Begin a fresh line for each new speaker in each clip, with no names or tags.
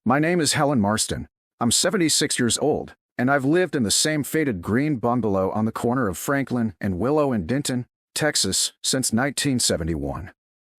My name is Helen Marston. I'm 76 years old, and I've lived in the same faded green bungalow on the corner of Franklin and Willow in Denton, Texas, since 1971.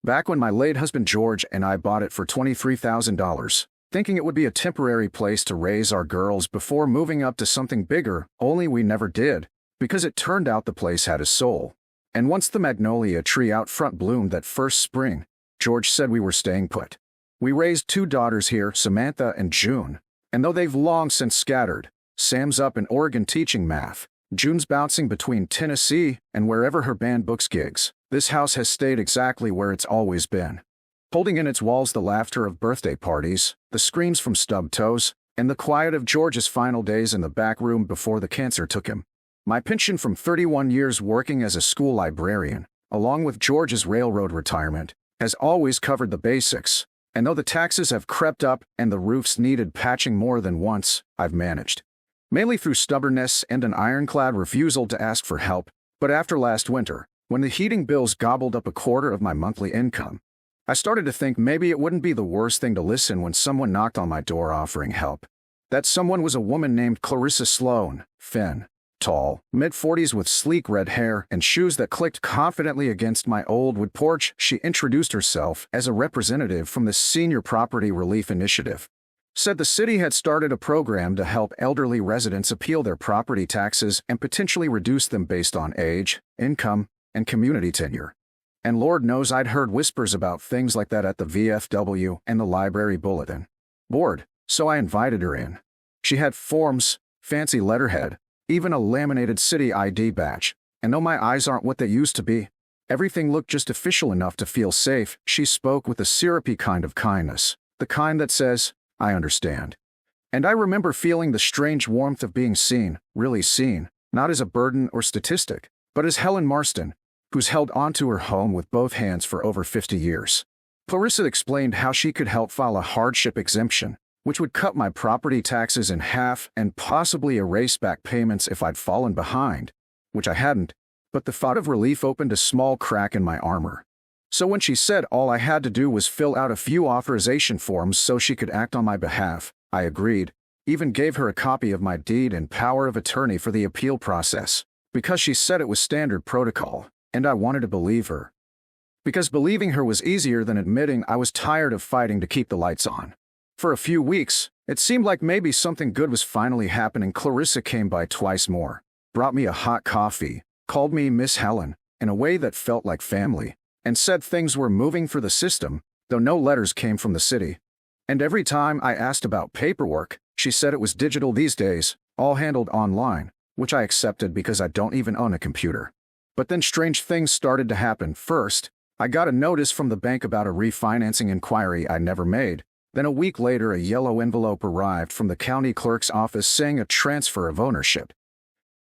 Back when my late husband George and I bought it for $23,000, thinking it would be a temporary place to raise our girls before moving up to something bigger, only we never did, because it turned out the place had a soul. And once the magnolia tree out front bloomed that first spring, George said we were staying put. We raised two daughters here, Samantha and June, and though they've long since scattered, Sam's up in Oregon teaching math, June's bouncing between Tennessee and wherever her band books gigs, this house has stayed exactly where it's always been. Holding in its walls the laughter of birthday parties, the screams from stubbed toes, and the quiet of George's final days in the back room before the cancer took him. My pension from 31 years working as a school librarian, along with George's railroad retirement, has always covered the basics, and though the taxes have crept up and the roofs needed patching more than once, I've managed. Mainly through stubbornness and an ironclad refusal to ask for help, but after last winter, when the heating bills gobbled up a quarter of my monthly income, I started to think maybe it wouldn't be the worst thing to listen when someone knocked on my door offering help. That someone was a woman named Clarissa Sloan, Finn. Tall, mid-40s with sleek red hair and shoes that clicked confidently against my old wood porch. She introduced herself as a representative from the Senior Property Relief Initiative. Said the city had started a program to help elderly residents appeal their property taxes and potentially reduce them based on age, income, and community tenure. And Lord knows I'd heard whispers about things like that at the VFW and the library bulletin board, so I invited her in. She had forms, fancy letterhead, even a laminated city ID badge, and though my eyes aren't what they used to be, everything looked just official enough to feel safe. She spoke with a syrupy kind of kindness, the kind that says, "I understand." And I remember feeling the strange warmth of being seen, really seen, not as a burden or statistic, but as Helen Marston, who's held onto her home with both hands for over 50 years. Clarissa explained how she could help file a hardship exemption, which would cut my property taxes in half and possibly erase back payments if I'd fallen behind, which I hadn't, but the thought of relief opened a small crack in my armor. So when she said all I had to do was fill out a few authorization forms so she could act on my behalf, I agreed, even gave her a copy of my deed and power of attorney for the appeal process, because she said it was standard protocol, and I wanted to believe her. Because believing her was easier than admitting I was tired of fighting to keep the lights on. For a few weeks, it seemed like maybe something good was finally happening. Clarissa came by twice more, brought me a hot coffee, called me Miss Helen, in a way that felt like family, and said things were moving for the system, though no letters came from the city. And every time I asked about paperwork, she said it was digital these days, all handled online, which I accepted because I don't even own a computer. But then strange things started to happen. First, I got a notice from the bank about a refinancing inquiry I never made. Then a week later, a yellow envelope arrived from the county clerk's office saying a transfer of ownership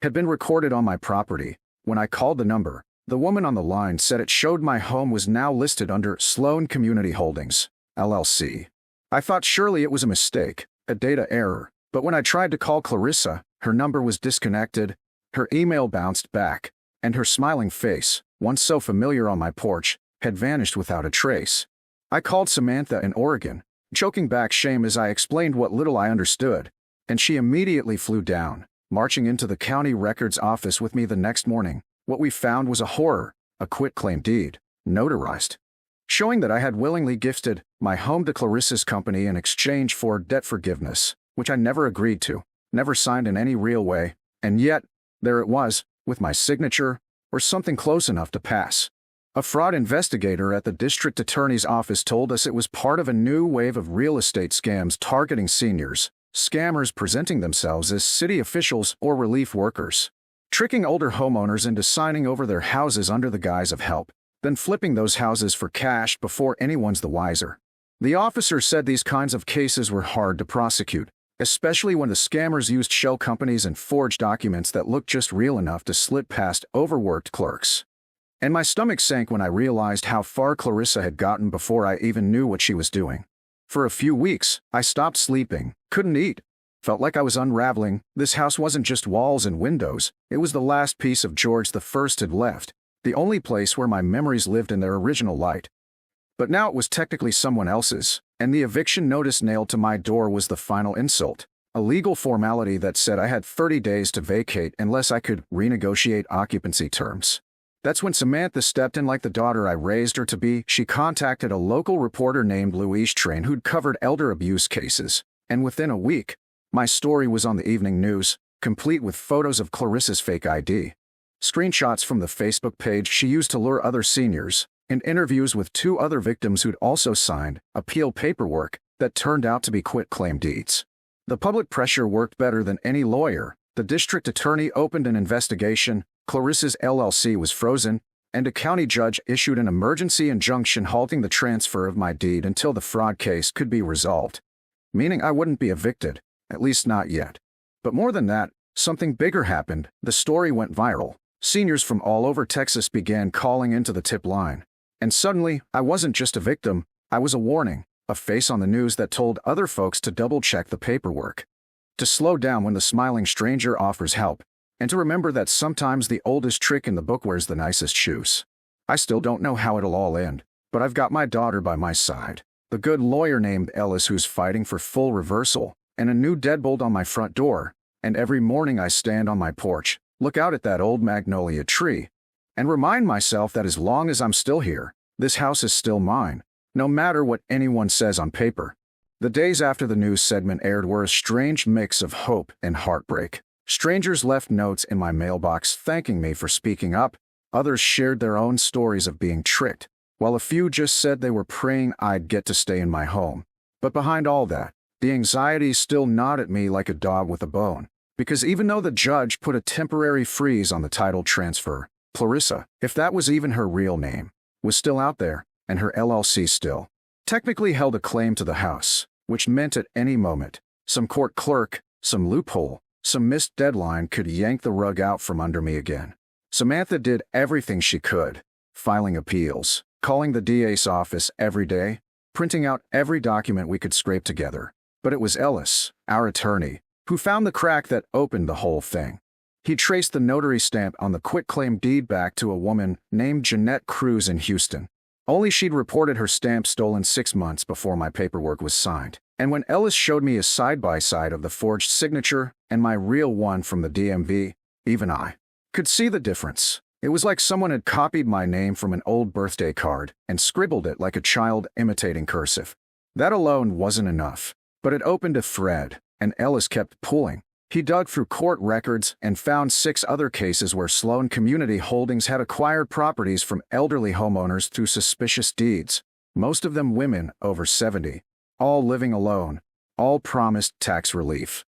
had been recorded on my property. When I called the number, the woman on the line said it showed my home was now listed under Sloan Community Holdings, LLC. I thought surely it was a mistake, a data error, but when I tried to call Clarissa, her number was disconnected, her email bounced back, and her smiling face, once so familiar on my porch, had vanished without a trace. I called Samantha in Oregon, choking back shame as I explained what little I understood, and she immediately flew down, marching into the county records office with me the next morning. What we found was a horror, a quitclaim deed, notarized, showing that I had willingly gifted my home to Clarissa's company in exchange for debt forgiveness, which I never agreed to, never signed in any real way, and yet, there it was, with my signature, or something close enough to pass. A fraud investigator at the district attorney's office told us it was part of a new wave of real estate scams targeting seniors, scammers presenting themselves as city officials or relief workers, tricking older homeowners into signing over their houses under the guise of help, then flipping those houses for cash before anyone's the wiser. The officer said these kinds of cases were hard to prosecute, especially when the scammers used shell companies and forged documents that looked just real enough to slip past overworked clerks. And my stomach sank when I realized how far Clarissa had gotten before I even knew what she was doing. For a few weeks, I stopped sleeping, couldn't eat, felt like I was unraveling. This house wasn't just walls and windows, it was the last piece of George the First had left, the only place where my memories lived in their original light. But now it was technically someone else's, And the eviction notice nailed to my door was the final insult, a legal formality that said I had 30 days to vacate unless I could renegotiate occupancy terms. That's when Samantha stepped in like the daughter I raised her to be. She contacted a local reporter named Louise Train who'd covered elder abuse cases, and within a week, my story was on the evening news, complete with photos of Clarissa's fake ID, screenshots from the Facebook page she used to lure other seniors, and interviews with 2 other victims who'd also signed appeal paperwork that turned out to be quitclaim deeds. The public pressure worked better than any lawyer. The district attorney opened an investigation, Clarissa's LLC was frozen, and a county judge issued an emergency injunction halting the transfer of my deed until the fraud case could be resolved, meaning I wouldn't be evicted, at least not yet. But more than that, something bigger happened. The story went viral. Seniors from all over Texas began calling into the tip line. And suddenly, I wasn't just a victim, I was a warning, a face on the news that told other folks to double-check the paperwork, to slow down when the smiling stranger offers help, and to remember that sometimes the oldest trick in the book wears the nicest shoes. I still don't know how it'll all end, but I've got my daughter by my side, the good lawyer named Ellis who's fighting for full reversal, and a new deadbolt on my front door, and every morning I stand on my porch, look out at that old magnolia tree, and remind myself that as long as I'm still here, this house is still mine, no matter what anyone says on paper. The days after the news segment aired were a strange mix of hope and heartbreak. Strangers left notes in my mailbox thanking me for speaking up, others shared their own stories of being tricked, while a few just said they were praying I'd get to stay in my home. But behind all that, the anxiety still gnawed at me like a dog with a bone, because even though the judge put a temporary freeze on the title transfer, Clarissa, if that was even her real name, was still out there, and her LLC still technically held a claim to the house, which meant at any moment, some court clerk, some loophole, some missed deadline could yank the rug out from under me again. Samantha did everything she could, filing appeals, calling the DA's office every day, printing out every document we could scrape together. But it was Ellis, our attorney, who found the crack that opened the whole thing. He traced the notary stamp on the quitclaim deed back to a woman named Jeanette Cruz in Houston. Only she'd reported her stamp stolen 6 months before my paperwork was signed. And when Ellis showed me a side-by-side of the forged signature and my real one from the DMV, even I could see the difference. It was like someone had copied my name from an old birthday card and scribbled it like a child imitating cursive. That alone wasn't enough, but it opened a thread, and Ellis kept pulling. He dug through court records and found 6 other cases where Sloan Community Holdings had acquired properties from elderly homeowners through suspicious deeds, most of them women over 70, all living alone, all promised tax relief.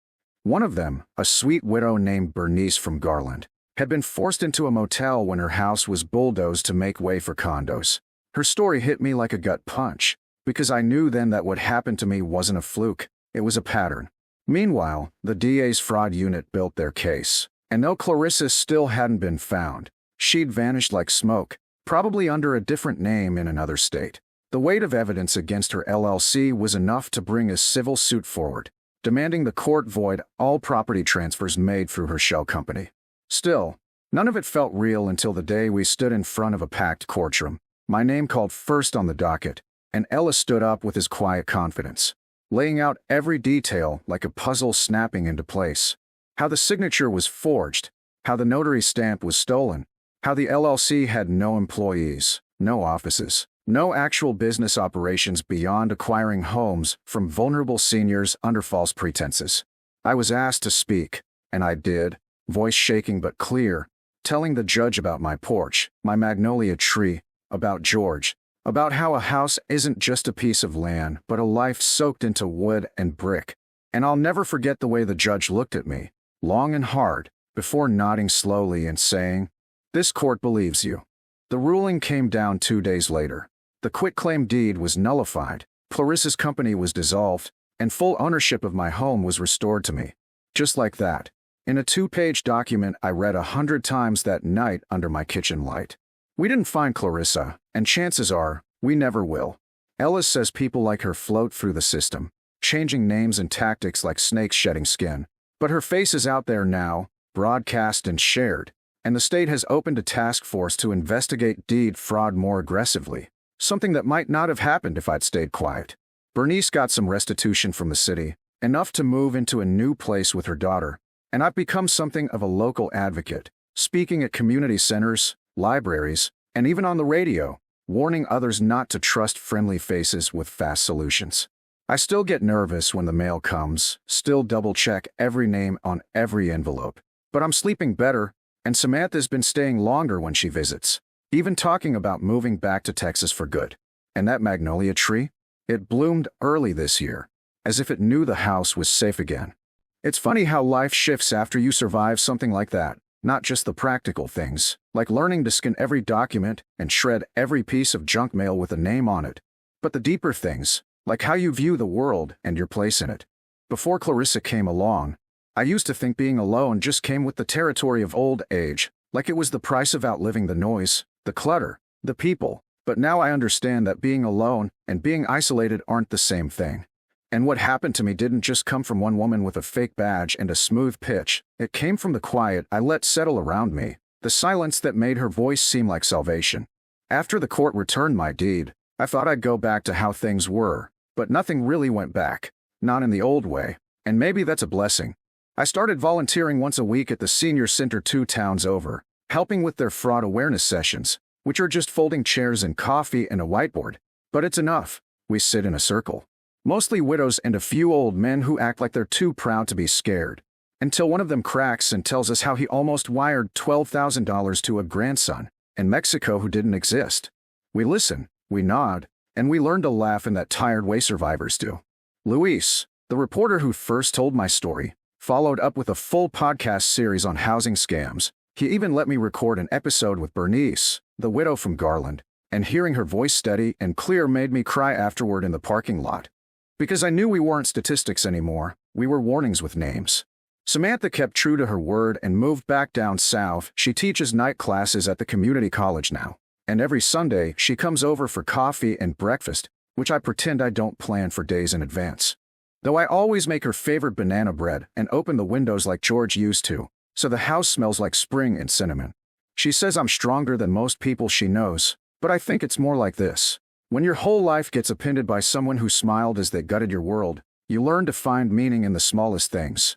One of them, a sweet widow named Bernice from Garland, had been forced into a motel when her house was bulldozed to make way for condos. Her story hit me like a gut punch, because I knew then that what happened to me wasn't a fluke, it was a pattern. Meanwhile, the DA's fraud unit built their case, and though Clarissa still hadn't been found, she'd vanished like smoke, probably under a different name in another state. The weight of evidence against her LLC was enough to bring a civil suit forward, demanding the court void all property transfers made through her shell company. Still, none of it felt real until the day we stood in front of a packed courtroom, my name called first on the docket, and Ellis stood up with his quiet confidence, laying out every detail like a puzzle snapping into place. How the signature was forged, how the notary stamp was stolen, how the LLC had no employees, no offices, no actual business operations beyond acquiring homes from vulnerable seniors under false pretenses. I was asked to speak, and I did, voice shaking but clear, telling the judge about my porch, my magnolia tree, about George, about how a house isn't just a piece of land but a life soaked into wood and brick. And I'll never forget the way the judge looked at me, long and hard, before nodding slowly and saying, "This court believes you." The ruling came down 2 days later. The quitclaim deed was nullified, Clarissa's company was dissolved, and full ownership of my home was restored to me. Just like that, in a 2-page document I read 100 times that night under my kitchen light. We didn't find Clarissa, and chances are, we never will. Ellis says people like her float through the system, changing names and tactics like snakes shedding skin. But her face is out there now, broadcast and shared, and the state has opened a task force to investigate deed fraud more aggressively, something that might not have happened if I'd stayed quiet. Bernice got some restitution from the city, enough to move into a new place with her daughter, and I've become something of a local advocate, speaking at community centers, libraries, and even on the radio, warning others not to trust friendly faces with fast solutions. I still get nervous when the mail comes, still double-check every name on every envelope, but I'm sleeping better, and Samantha's been staying longer when she visits, even talking about moving back to Texas for good. And that magnolia tree? It bloomed early this year, as if it knew the house was safe again. It's funny how life shifts after you survive something like that, not just the practical things, like learning to scan every document and shred every piece of junk mail with a name on it, but the deeper things, like how you view the world and your place in it. Before Clarissa came along, I used to think being alone just came with the territory of old age, like it was the price of outliving the noise, the clutter, the people. But now I understand that being alone and being isolated aren't the same thing. And what happened to me didn't just come from one woman with a fake badge and a smooth pitch. It came from the quiet I let settle around me, the silence that made her voice seem like salvation. After the court returned my deed, I thought I'd go back to how things were, but nothing really went back, not in the old way, and maybe that's a blessing. I started volunteering once a week at the senior center 2 towns over, helping with their fraud awareness sessions, which are just folding chairs and coffee and a whiteboard. But it's enough. We sit in a circle. Mostly widows and a few old men who act like they're too proud to be scared, until one of them cracks and tells us how he almost wired $12,000 to a grandson in Mexico who didn't exist. We listen, we nod, and we learn to laugh in that tired way survivors do. Luis, the reporter who first told my story, followed up with a full podcast series on housing scams. He even let me record an episode with Bernice, the widow from Garland, and hearing her voice steady and clear made me cry afterward in the parking lot. Because I knew we weren't statistics anymore, we were warnings with names. Samantha kept true to her word and moved back down south. She teaches night classes at the community college now, and every Sunday she comes over for coffee and breakfast, which I pretend I don't plan for days in advance. Though I always make her favorite banana bread and open the windows like George used to, so the house smells like spring and cinnamon. She says I'm stronger than most people she knows, but I think it's more like this. When your whole life gets appended by someone who smiled as they gutted your world, you learn to find meaning in the smallest things.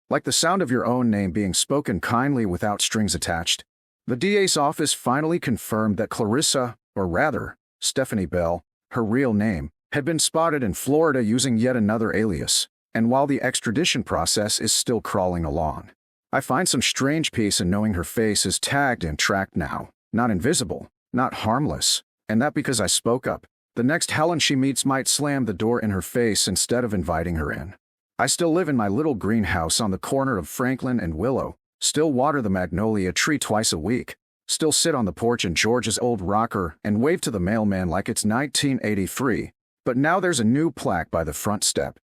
Like the sound of your own name being spoken kindly without strings attached. The DA's office finally confirmed that Clarissa, or rather, Stephanie Bell, her real name, had been spotted in Florida using yet another alias, and while the extradition process is still crawling along, I find some strange peace in knowing her face is tagged and tracked now, not invisible, not harmless. And that because I spoke up, the next Helen she meets might slam the door in her face instead of inviting her in. I still live in my little greenhouse on the corner of Franklin and Willow, still water the magnolia tree twice a week, still sit on the porch in George's old rocker and wave to the mailman like it's 1983, but now there's a new plaque by the front step.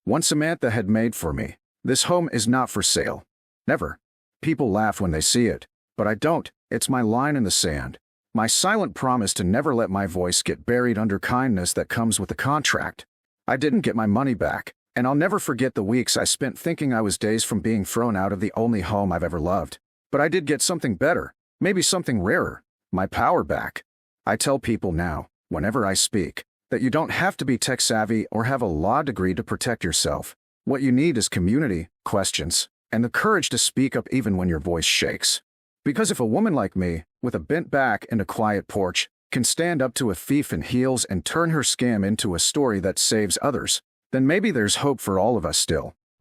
One Samantha had made for me. This home is not for sale. Never. People laugh when they see it, but I don't. It's my line in the sand. My silent promise to never let my voice get buried under kindness that comes with the contract. I didn't get my money back, and I'll never forget the weeks I spent thinking I was days from being thrown out of the only home I've ever loved. But I did get something better, maybe something rarer, my power back. I tell people now, whenever I speak, that you don't have to be tech-savvy or have a law degree to protect yourself. What you need is community, questions, and the courage to speak up even when your voice shakes. Because if a woman like me, with a bent back and a quiet porch, can stand up to a thief in heels and turn her scam into a story that saves others, then maybe there's hope for all of us still.